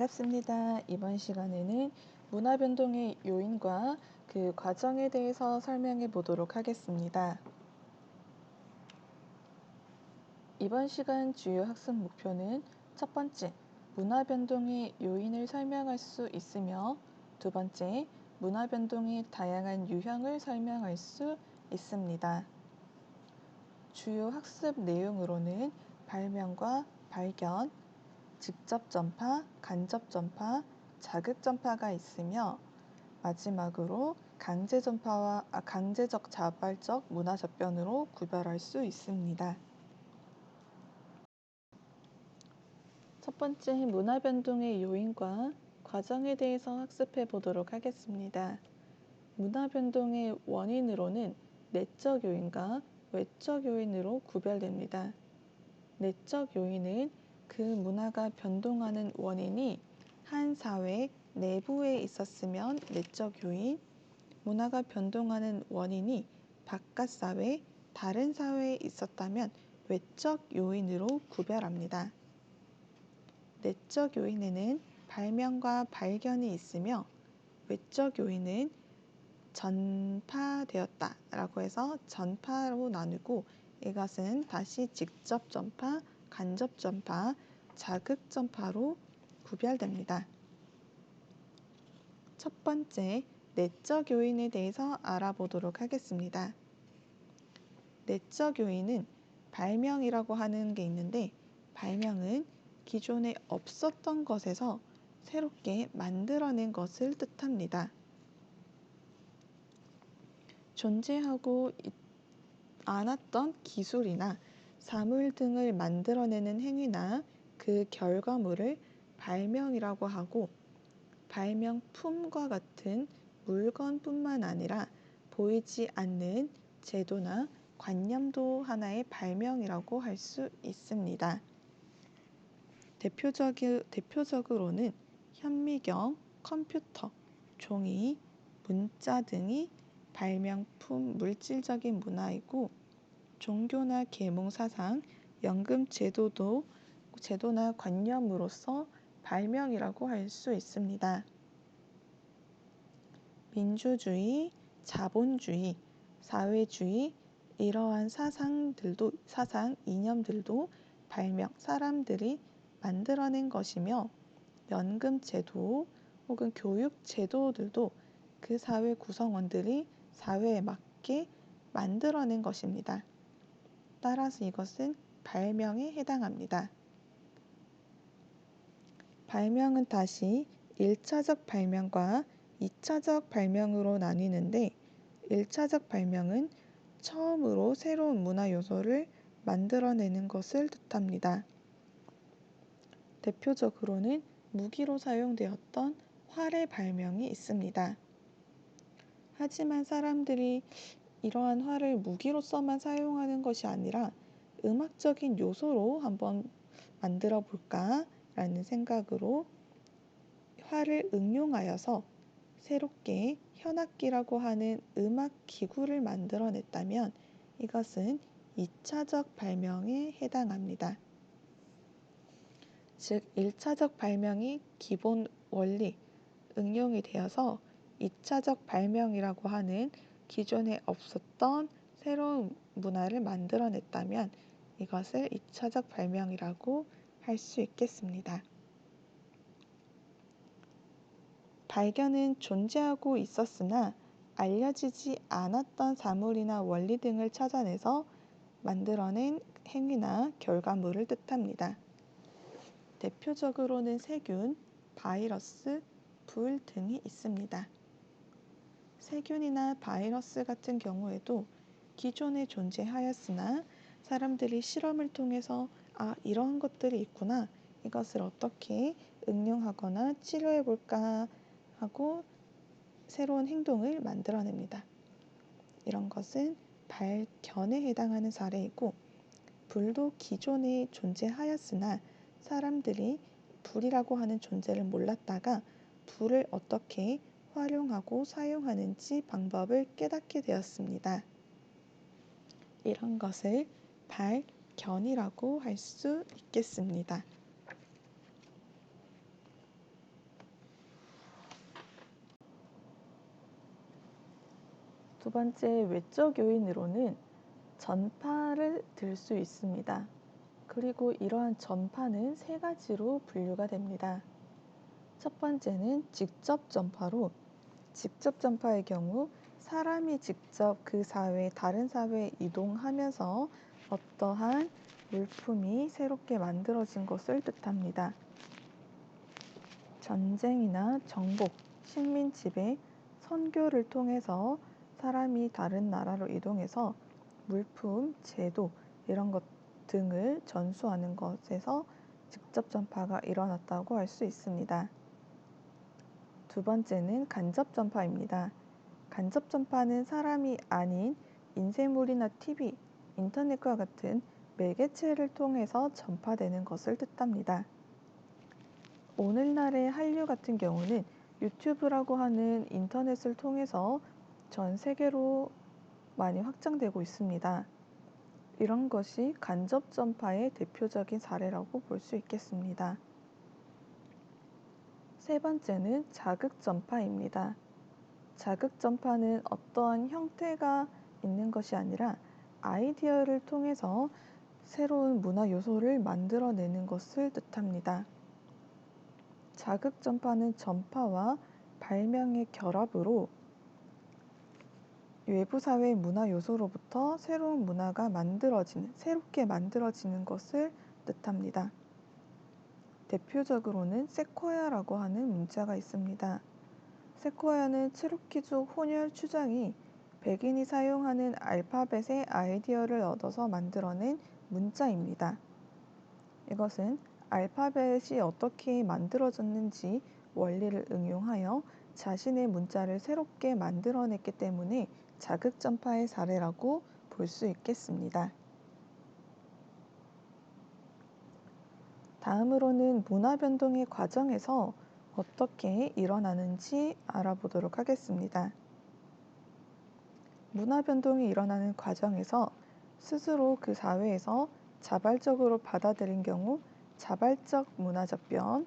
반갑습니다. 이번 시간에는 문화 변동의 요인과 그 과정에 대해서 설명해 보도록 하겠습니다. 이번 시간 주요 학습 목표는 첫 번째, 문화 변동의 요인을 설명할 수 있으며 두 번째, 문화 변동의 다양한 유형을 설명할 수 있습니다. 주요 학습 내용으로는 발명과 발견, 직접 전파, 간접 전파, 자극 전파가 있으며 마지막으로 강제적 자발적 문화 접변으로 구별할 수 있습니다. 첫 번째, 문화 변동의 요인과 과정에 대해서 학습해 보도록 하겠습니다. 문화 변동의 원인으로는 내적 요인과 외적 요인으로 구별됩니다. 내적 요인은 그 문화가 변동하는 원인이 한 사회 내부에 있었으면 내적 요인, 문화가 변동하는 원인이 바깥 사회, 다른 사회에 있었다면 외적 요인으로 구별합니다. 내적 요인에는 발명과 발견이 있으며 외적 요인은 전파되었다 라고 해서 전파로 나누고 이것은 다시 직접 전파, 간접 전파, 자극 전파로 구별됩니다. 첫 번째, 내적 요인에 대해서 알아보도록 하겠습니다. 내적 요인은 발명이라고 하는 게 있는데 발명은 기존에 없었던 것에서 새롭게 만들어낸 것을 뜻합니다. 존재하고 않았던 기술이나 사물 등을 만들어내는 행위나 그 결과물을 발명이라고 하고 발명품과 같은 물건뿐만 아니라 보이지 않는 제도나 관념도 하나의 발명이라고 할 수 있습니다. 대표적으로는 현미경, 컴퓨터, 종이, 문자 등이 발명품 물질적인 문화이고 종교나 계몽 사상, 연금 제도나 관념으로서 발명이라고 할 수 있습니다. 민주주의, 자본주의, 사회주의 이러한 사상, 이념들도 발명, 사람들이 만들어낸 것이며 연금 제도 혹은 교육 제도들도 그 사회 구성원들이 사회에 맞게 만들어낸 것입니다. 따라서 이것은 발명에 해당합니다. 발명은 다시 1차적 발명과 2차적 발명으로 나뉘는데 1차적 발명은 처음으로 새로운 문화 요소를 만들어내는 것을 뜻합니다. 대표적으로는 무기로 사용되었던 활의 발명이 있습니다. 하지만 사람들이 이러한 활을 무기로서만 사용하는 것이 아니라 음악적인 요소로 한번 만들어 볼까 라는 생각으로 활을 응용하여서 새롭게 현악기라고 하는 음악 기구를 만들어냈다면 이것은 2차적 발명에 해당합니다. 즉 1차적 발명이 기본 원리, 응용이 되어서 2차적 발명이라고 하는 기존에 없었던 새로운 문화를 만들어냈다면 이것을 2차적 발명이라고 할 수 있겠습니다. 발견은 존재하고 있었으나 알려지지 않았던 사물이나 원리 등을 찾아내서 만들어낸 행위나 결과물을 뜻합니다. 대표적으로는 세균, 바이러스, 불 등이 있습니다. 세균이나 바이러스 같은 경우에도 기존에 존재하였으나 사람들이 실험을 통해서 이러한 것들이 있구나, 이것을 어떻게 응용하거나 치료해 볼까 하고 새로운 행동을 만들어냅니다. 이런 것은 발견에 해당하는 사례이고 불도 기존에 존재하였으나 사람들이 불이라고 하는 존재를 몰랐다가 불을 어떻게 활용하고 사용하는지 방법을 깨닫게 되었습니다. 이런 것을 발견이라고 할 수 있겠습니다. 두 번째 외적 요인으로는 전파를 들 수 있습니다. 그리고 이러한 전파는 세 가지로 분류가 됩니다. 첫 번째는 직접 전파로, 직접 전파의 경우 사람이 직접 그 사회, 다른 사회에 이동하면서 어떠한 물품이 새롭게 만들어진 것을 뜻합니다. 전쟁이나 정복, 식민 지배, 선교를 통해서 사람이 다른 나라로 이동해서 물품, 제도 이런 것 등을 전수하는 것에서 직접 전파가 일어났다고 할 수 있습니다. 두 번째는 간접 전파입니다. 간접 전파는 사람이 아닌 인쇄물이나 TV, 인터넷과 같은 매개체를 통해서 전파되는 것을 뜻합니다. 오늘날의 한류 같은 경우는 유튜브라고 하는 인터넷을 통해서 전 세계로 많이 확장되고 있습니다. 이런 것이 간접 전파의 대표적인 사례라고 볼 수 있겠습니다. 세 번째는 자극 전파입니다. 자극 전파는 어떠한 형태가 있는 것이 아니라 아이디어를 통해서 새로운 문화 요소를 만들어내는 것을 뜻합니다. 자극 전파는 전파와 발명의 결합으로 외부 사회의 문화 요소로부터 새로운 문화가 새롭게 만들어지는 것을 뜻합니다. 대표적으로는 세코야라고 하는 문자가 있습니다. 세코야는 체로키족 혼혈 추장이 백인이 사용하는 알파벳의 아이디어를 얻어서 만들어낸 문자입니다. 이것은 알파벳이 어떻게 만들어졌는지 원리를 응용하여 자신의 문자를 새롭게 만들어냈기 때문에 자극 전파의 사례라고 볼 수 있겠습니다. 다음으로는 문화 변동의 과정에서 어떻게 일어나는지 알아보도록 하겠습니다. 문화 변동이 일어나는 과정에서 스스로 그 사회에서 자발적으로 받아들인 경우 자발적 문화적 변,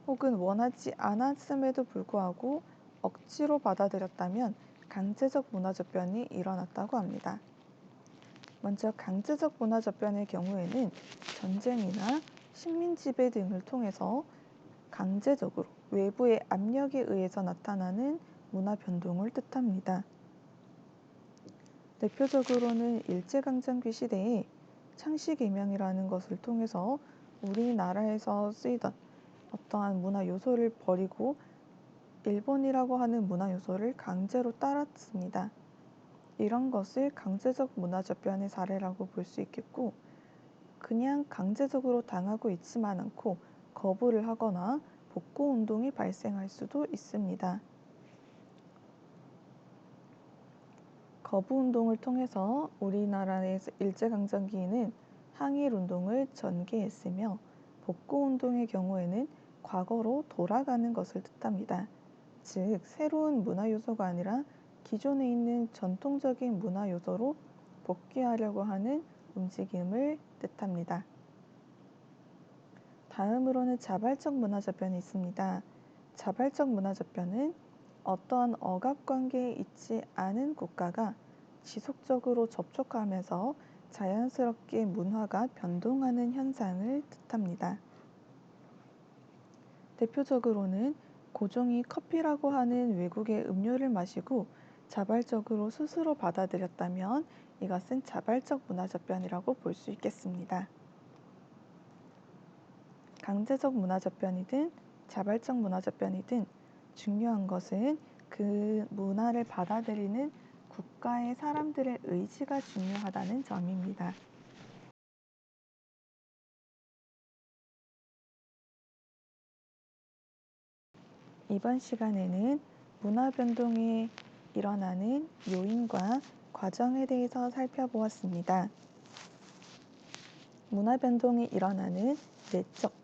혹은 원하지 않았음에도 불구하고 억지로 받아들였다면 강제적 문화적 변이 일어났다고 합니다. 먼저 강제적 문화적 변의 경우에는 전쟁이나 식민 지배 등을 통해서 강제적으로 외부의 압력에 의해서 나타나는 문화 변동을 뜻합니다. 대표적으로는 일제강점기 시대에 창씨개명이라는 것을 통해서 우리나라에서 쓰이던 어떠한 문화 요소를 버리고 일본이라고 하는 문화 요소를 강제로 따랐습니다. 이런 것을 강제적 문화적 변의 사례라고 볼 수 있겠고, 그냥 강제적으로 당하고 있지만 않고 거부를 하거나 복구 운동이 발생할 수도 있습니다. 거부 운동을 통해서 우리나라의 일제강점기에는 항일 운동을 전개했으며, 복구 운동의 경우에는 과거로 돌아가는 것을 뜻합니다. 즉, 새로운 문화 요소가 아니라 기존에 있는 전통적인 문화 요소로 복귀하려고 하는 움직임을 뜻합니다. 다음으로는 자발적 문화적 변이 있습니다. 자발적 문화적 변은 어떠한 억압관계에 있지 않은 국가가 지속적으로 접촉하면서 자연스럽게 문화가 변동하는 현상을 뜻합니다. 대표적으로는 고종이 커피라고 하는 외국의 음료를 마시고 자발적으로 스스로 받아들였다면 이것은 자발적 문화적 변이라고 볼 수 있겠습니다. 강제적 문화적 변이든 자발적 문화적 변이든 중요한 것은 그 문화를 받아들이는 국가의 사람들의 의지가 중요하다는 점입니다. 이번 시간에는 문화 변동이 일어나는 요인과 과정에 대해서 살펴보았습니다. 문화 변동이 일어나는 내적,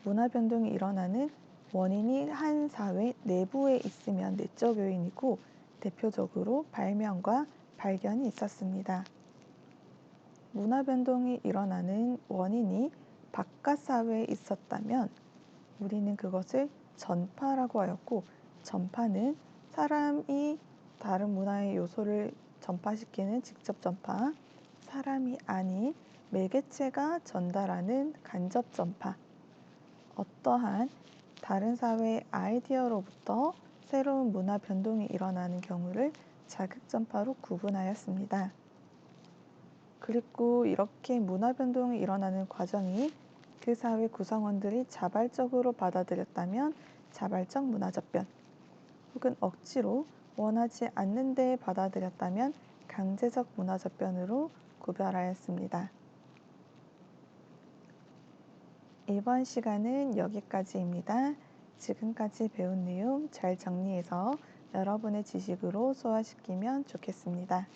문화 변동이 일어나는 원인이 한 사회 내부에 있으면 내적 요인이고, 대표적으로 발명과 발견이 있었습니다. 문화 변동이 일어나는 원인이 바깥 사회에 있었다면 우리는 그것을 전파라고 하였고, 전파는 사람이 다른 문화의 요소를 전파시키는 직접 전파, 사람이 아닌 매개체가 전달하는 간접 전파, 어떠한 다른 사회의 아이디어로부터 새로운 문화 변동이 일어나는 경우를 자극 전파로 구분하였습니다. 그리고 이렇게 문화 변동이 일어나는 과정이 그 사회 구성원들이 자발적으로 받아들였다면 자발적 문화접변, 혹은 억지로 원하지 않는 데 받아들였다면 강제적 문화접변으로 구별하였습니다. 이번 시간은 여기까지입니다. 지금까지 배운 내용 잘 정리해서 여러분의 지식으로 소화시키면 좋겠습니다.